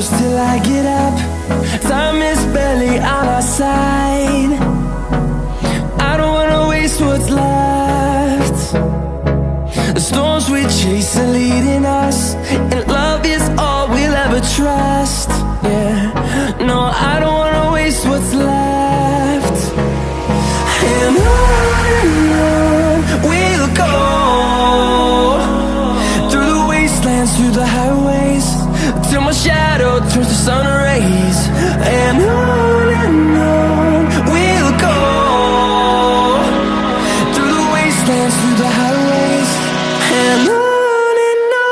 close till I get up. Time is barely on our side. I don't wanna waste what's left. The storms we chase are leading us, and love is all we'll ever trust. Yeah, no, I don't wanna waste what's left. And on we'll go, through the wastelands, through the highways, till my shadow turns to sun rays. And on we'll go, through the wastelands, through the highways, and on we'll go.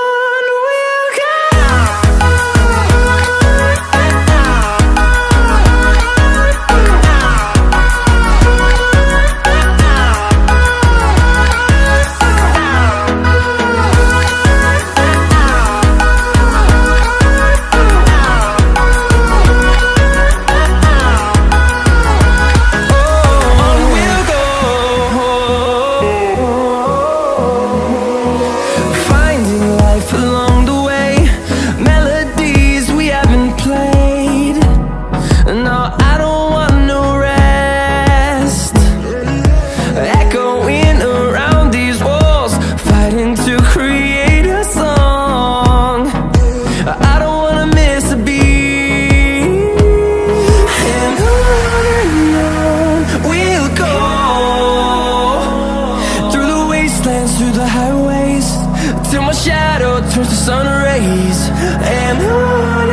Through the highways, till my shadow turns to sun rays. And on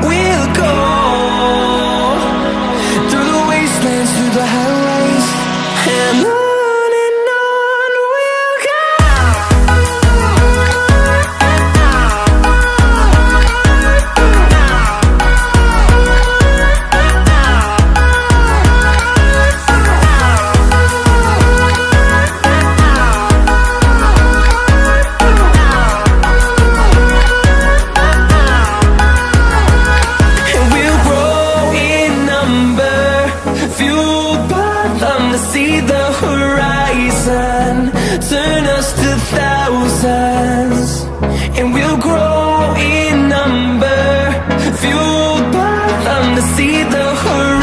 we'll go, through the wastelands, through the highways, and on we'll go. To see the horizon turn us to thousands, and we'll grow in number, fueled by them to see the horizon.